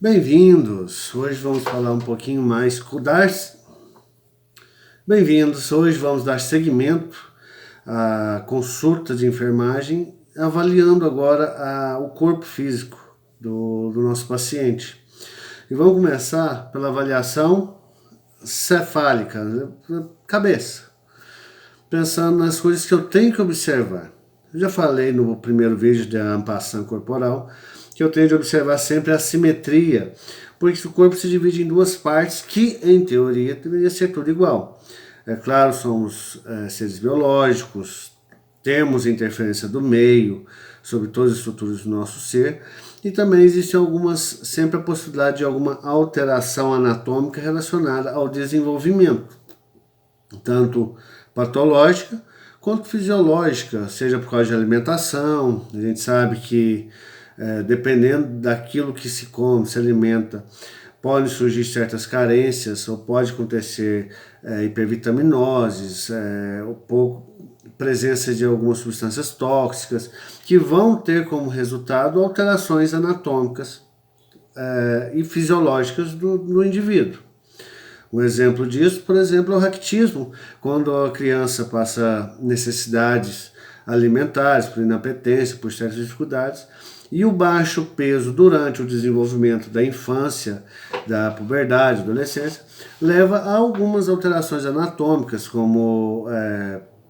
Bem-vindos! Hoje vamos falar um pouquinho mais. Bem-vindos! Hoje vamos dar seguimento à consulta de enfermagem, avaliando agora o corpo físico do nosso paciente. E vamos começar pela avaliação cefálica, cabeça, pensando nas coisas que eu tenho que observar. Eu já falei no primeiro vídeo da ampação corporal que eu tenho de observar sempre a simetria, porque o corpo se divide em duas partes que, em teoria, deveria ser tudo igual. É claro, somos seres biológicos, temos interferência do meio sobre todas as estruturas do nosso ser, e também existe sempre a possibilidade de alguma alteração anatômica relacionada ao desenvolvimento, tanto patológica quanto fisiológica, seja por causa de alimentação. A gente sabe que dependendo daquilo que se come, se alimenta, podem surgir certas carências, ou pode acontecer hipervitaminoses, presença de algumas substâncias tóxicas, que vão ter como resultado alterações anatômicas e fisiológicas do indivíduo. Um exemplo disso, por exemplo, é o raquitismo, quando a criança passa necessidades alimentares, por inapetência, por certas dificuldades, e o baixo peso durante o desenvolvimento da infância, da puberdade, adolescência, leva a algumas alterações anatômicas, como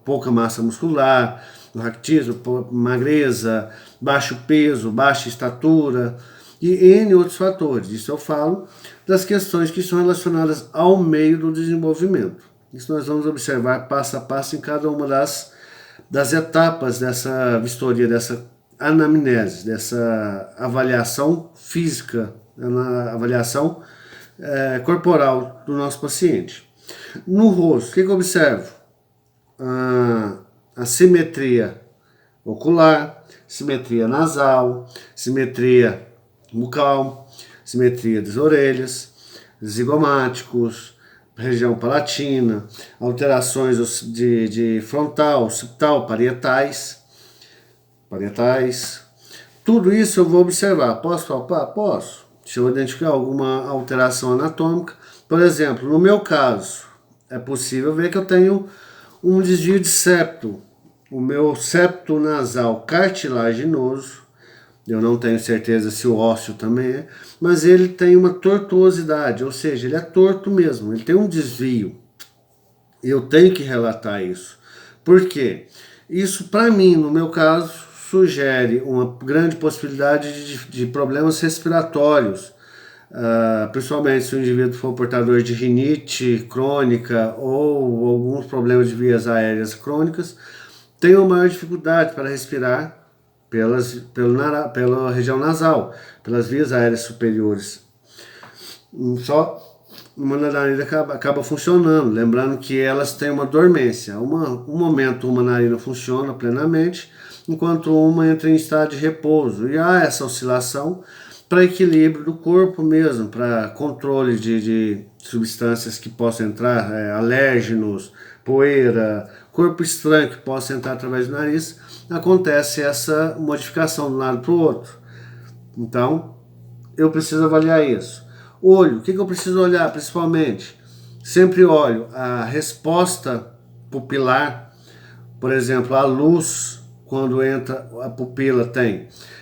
pouca massa muscular, o raquitismo, magreza, baixo peso, baixa estatura, e N outros fatores. Isso eu falo das questões que são relacionadas ao meio do desenvolvimento. Isso nós vamos observar passo a passo em cada uma das etapas dessa vistoria, dessa anamnese, dessa avaliação física, avaliação corporal do nosso paciente. No rosto, o que eu observo? A simetria ocular, simetria nasal, simetria bucal, simetria das orelhas, zigomáticos, região palatina, alterações de frontal, occipital, parietais. Tudo isso eu vou observar. Posso palpar? Posso. Se eu identificar alguma alteração anatômica, por exemplo, no meu caso, é possível ver que eu tenho um desvio de septo. O meu septo nasal cartilaginoso, eu não tenho certeza se o ósseo também é, mas ele tem uma tortuosidade, ou seja, ele é torto mesmo, ele tem um desvio. Eu tenho que relatar isso. Por quê? Isso, para mim, no meu caso, sugere uma grande possibilidade de problemas respiratórios, principalmente se o indivíduo for portador de rinite crônica ou alguns problemas de vias aéreas crônicas, tem uma maior dificuldade para respirar pela região nasal, pelas vias aéreas superiores. Só uma narina acaba funcionando, lembrando que elas têm uma dormência. Um momento uma narina funciona plenamente, enquanto uma entra em estado de repouso. E há essa oscilação para equilíbrio do corpo mesmo, para controle de substâncias que possam entrar, alérgenos, poeira, corpo estranho que possa entrar através do nariz. Acontece essa modificação de um lado para o outro. Então, eu preciso avaliar isso. Olho, o que eu preciso olhar principalmente? Sempre olho a resposta pupilar, por exemplo, a luz, quando entra a pupila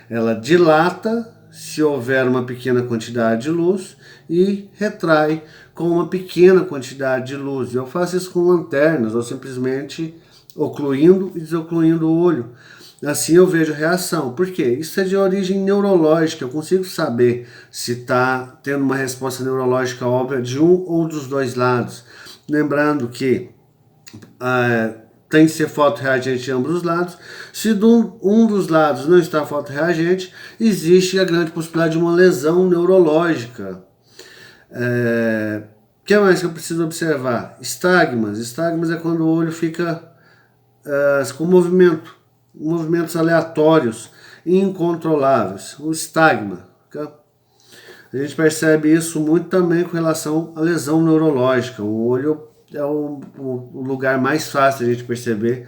ela dilata se houver uma pequena quantidade de luz e retrai com uma pequena quantidade de luz. Eu faço isso com lanternas ou simplesmente ocluindo e desocluindo o olho. Assim eu vejo reação. Por quê? Isso é de origem neurológica. Eu consigo saber se está tendo uma resposta neurológica óbvia de um ou dos dois lados. Lembrando que tem que ser fotorreagente de ambos os lados. Se um dos lados não está fotorreagente, existe a grande possibilidade de uma lesão neurológica. O que mais que eu preciso observar? Estagmas. Estagmas é quando o olho fica com movimentos aleatórios, incontroláveis. O estagma. Okay? A gente percebe isso muito também com relação à lesão neurológica. O olho é o lugar mais fácil de a gente perceber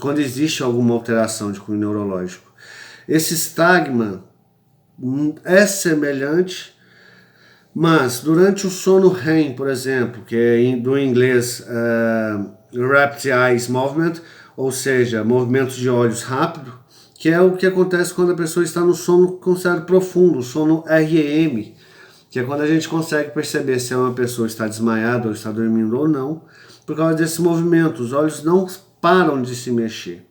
quando existe alguma alteração de cunho neurológico. Esse estagma é semelhante Mas durante o sono REM, por exemplo, que é do inglês Rapid Eyes Movement, ou seja, movimentos de olhos rápido, que é o que acontece quando a pessoa está no sono considerado profundo, sono REM, que é quando a gente consegue perceber se uma pessoa está desmaiada ou está dormindo ou não, por causa desse movimento. Os olhos não param de se mexer.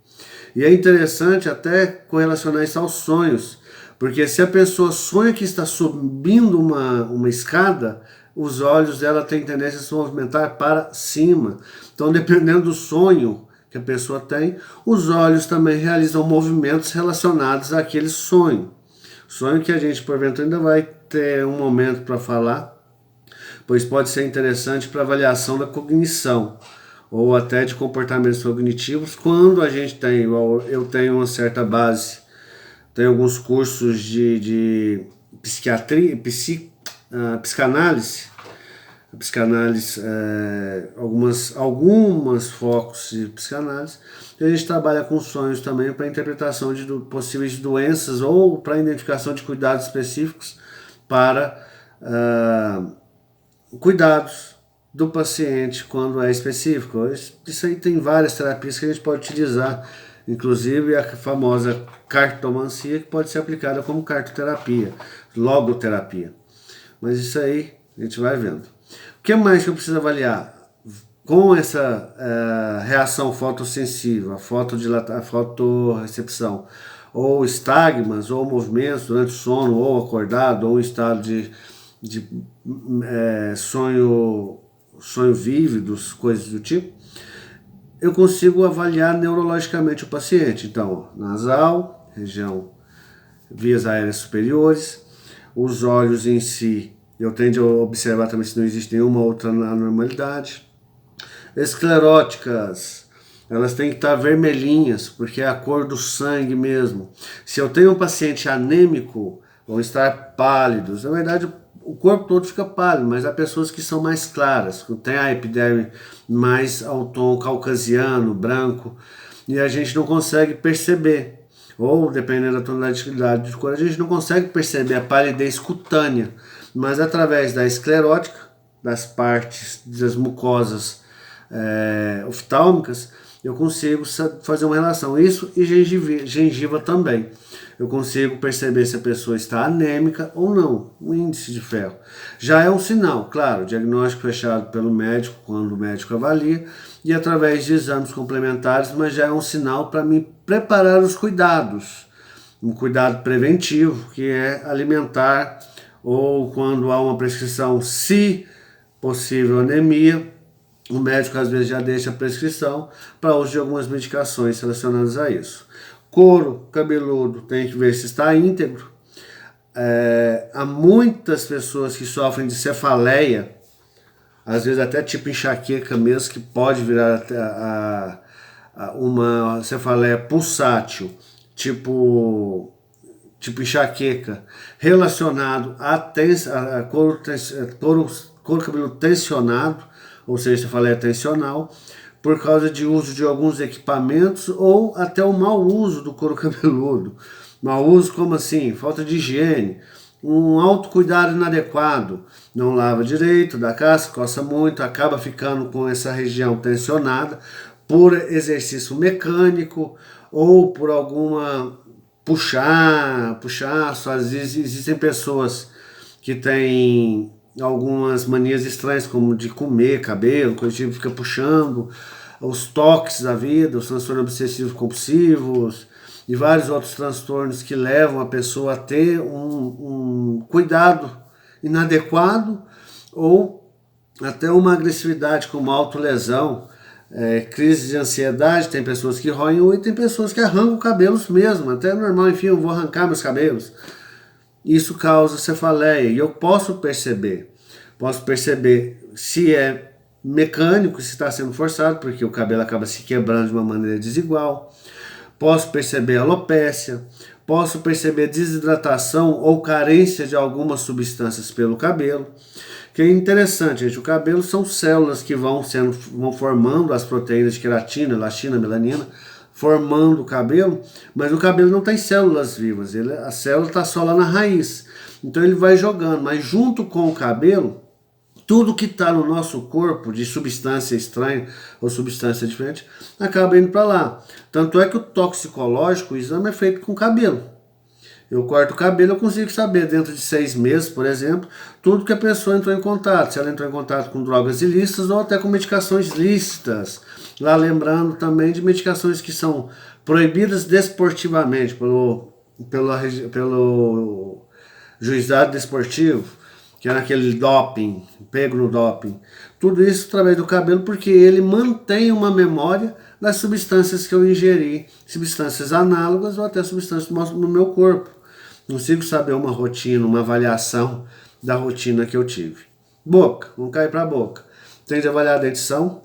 E é interessante até correlacionar isso aos sonhos, porque se a pessoa sonha que está subindo uma escada, os olhos dela têm tendência a se movimentar para cima. Então, dependendo do sonho que a pessoa tem, os olhos também realizam movimentos relacionados àquele sonho. Sonho que a gente, porventura, ainda vai ter um momento para falar, pois pode ser interessante para avaliação da cognição ou até de comportamentos cognitivos, quando a gente tem, eu tenho uma certa base, tenho alguns cursos de psiquiatria, psicanálise, algumas focos de psicanálise, e a gente trabalha com sonhos também para interpretação de possíveis doenças ou para identificação de cuidados específicos para cuidados do paciente quando é específico. Isso aí tem várias terapias que a gente pode utilizar, inclusive a famosa cartomancia, que pode ser aplicada como cartoterapia, logoterapia. Mas isso aí a gente vai vendo. O que mais que eu preciso avaliar? Com essa reação fotossensível, a fotorrecepção, ou estagmas, ou movimentos durante o sono, ou acordado, ou em estado de sonho vívidos, coisas do tipo, eu consigo avaliar neurologicamente o paciente. Então, nasal, região vias aéreas superiores, os olhos em si, eu tendo a observar também se não existe nenhuma outra anormalidade. Escleróticas, elas têm que estar vermelhinhas, porque é a cor do sangue mesmo. Se eu tenho um paciente anêmico, vão estar pálidos. Na verdade, o corpo todo fica pálido, mas há pessoas que são mais claras, que têm a epiderme mais ao tom caucasiano, branco, e a gente não consegue perceber. Ou, dependendo da tonalidade de cor, a gente não consegue perceber a palidez cutânea, mas através da esclerótica, das partes das mucosas oftálmicas, eu consigo fazer uma relação. Isso e gengiva também. Eu consigo perceber se a pessoa está anêmica ou não, o índice de ferro. Já é um sinal, claro, diagnóstico fechado pelo médico, quando o médico avalia, e através de exames complementares, mas já é um sinal para me preparar os cuidados. Um cuidado preventivo, que é alimentar, ou quando há uma prescrição, se possível anemia, o médico às vezes já deixa a prescrição para uso de algumas medicações relacionadas a isso. Couro cabeludo tem que ver se está íntegro. Há muitas pessoas que sofrem de cefaleia, às vezes até tipo enxaqueca mesmo, que pode virar uma cefaleia pulsátil, tipo enxaqueca, relacionado a couro cabeludo tensionado, ou seja, cefaleia tensional, por causa de uso de alguns equipamentos ou até o mau uso do couro cabeludo. Mau uso como assim? Falta de higiene, um autocuidado inadequado, não lava direito, dá casca, coça muito, acaba ficando com essa região tensionada por exercício mecânico ou por alguma puxar, às vezes existem pessoas que têm algumas manias estranhas, como de comer cabelo, coisa tipo, fica puxando, os toques da vida, os transtornos obsessivos compulsivos e vários outros transtornos que levam a pessoa a ter um cuidado inadequado ou até uma agressividade como autolesão, crise de ansiedade. Tem pessoas que roem unha e tem pessoas que arrancam cabelos mesmo, até é normal, enfim, eu vou arrancar meus cabelos. Isso causa cefaleia e eu posso perceber se é mecânico, se está sendo forçado, porque o cabelo acaba se quebrando de uma maneira desigual. Posso perceber alopécia, posso perceber desidratação ou carência de algumas substâncias pelo cabelo. Que é interessante, gente, o cabelo são células que vão formando as proteínas de queratina, elastina, melanina, formando o cabelo, mas o cabelo não tem células vivas, a célula está só lá na raiz. Então ele vai jogando, mas junto com o cabelo, tudo que está no nosso corpo de substância estranha ou substância diferente acaba indo para lá. Tanto é que o toxicológico, o exame é feito com cabelo. Eu corto o cabelo, eu consigo saber dentro de 6 meses, por exemplo, tudo que a pessoa entrou em contato. Se ela entrou em contato com drogas ilícitas ou até com medicações lícitas. Lá lembrando também de medicações que são proibidas desportivamente pelo juizado desportivo, que era aquele doping, pego no doping. Tudo isso através do cabelo, porque ele mantém uma memória das substâncias que eu ingeri, substâncias análogas ou até substâncias no meu corpo. Consigo saber uma rotina, uma avaliação da rotina que eu tive. Boca, vamos cair para a boca. Tem de avaliar a dentição,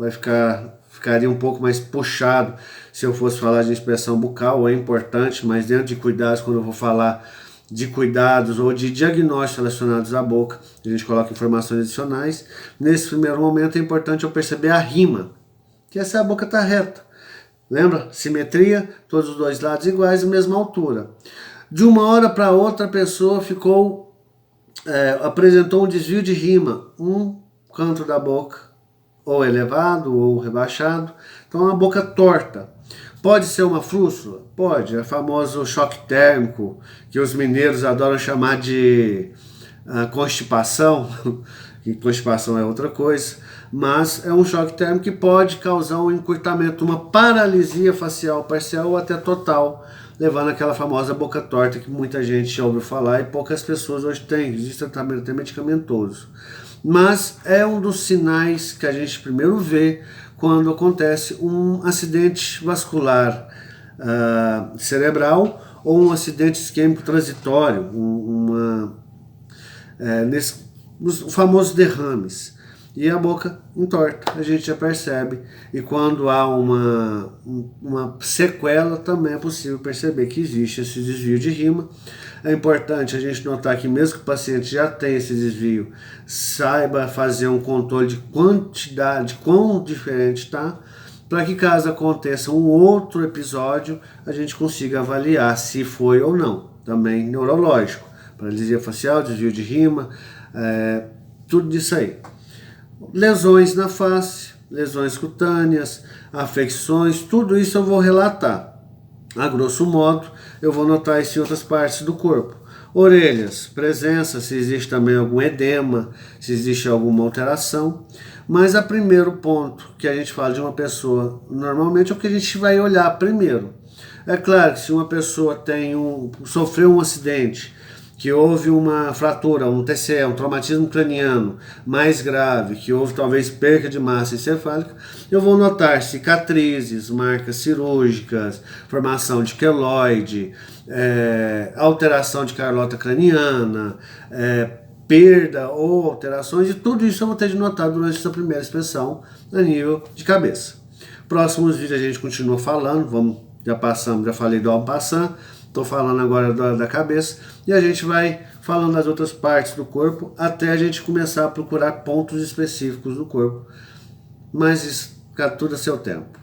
ficaria um pouco mais puxado se eu fosse falar de inspeção bucal, é importante, mas dentro de cuidados, quando eu vou falar de cuidados ou de diagnósticos relacionados à boca, a gente coloca informações adicionais. Nesse primeiro momento é importante eu perceber a rima, que essa a boca está reta. Lembra? Simetria, todos os dois lados iguais, mesma altura. De uma hora para outra a pessoa apresentou um desvio de rima, um canto da boca ou elevado ou rebaixado, então a boca torta. Pode ser uma frúxula? Pode, é famoso choque térmico, que os mineiros adoram chamar de constipação, que constipação é outra coisa, mas é um choque térmico que pode causar um encurtamento, uma paralisia facial parcial ou até total, levando aquela famosa boca torta que muita gente já ouviu falar e poucas pessoas hoje têm, existe tratamento até medicamentoso. Mas é um dos sinais que a gente primeiro vê quando acontece um acidente vascular cerebral ou um acidente isquêmico transitório, os famosos derrames. E a boca entorta, a gente já percebe. E quando há uma sequela, também é possível perceber que existe esse desvio de rima. É importante a gente notar que mesmo que o paciente já tenha esse desvio, saiba fazer um controle de quantidade, quão diferente está, para que caso aconteça um outro episódio, a gente consiga avaliar se foi ou não. Também neurológico, paralisia facial, desvio de rima, tudo isso aí. Lesões na face, lesões cutâneas, afecções, tudo isso eu vou relatar. A grosso modo, eu vou notar isso em outras partes do corpo. Orelhas, presença, se existe também algum edema, se existe alguma alteração. Mas o primeiro ponto que a gente fala de uma pessoa, normalmente é o que a gente vai olhar primeiro. É claro que se uma pessoa sofreu um acidente, que houve uma fratura, um TCE, um traumatismo craniano mais grave, que houve talvez perca de massa encefálica, eu vou notar cicatrizes, marcas cirúrgicas, formação de queloide, alteração de carlota craniana, perda ou alterações, e tudo isso eu vou ter de notar durante essa primeira inspeção a nível de cabeça. Próximos vídeos a gente continua falando, já falei do en passant, estou falando agora da cabeça, e a gente vai falando das outras partes do corpo até a gente começar a procurar pontos específicos do corpo. Mas isso, tudo a seu tempo.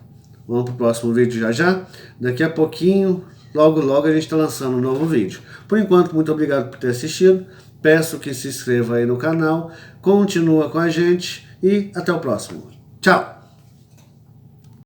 Vamos para o próximo vídeo já. Daqui a pouquinho, logo a gente está lançando um novo vídeo. Por enquanto, muito obrigado por ter assistido. Peço que se inscreva aí no canal, continua com a gente e até o próximo. Tchau!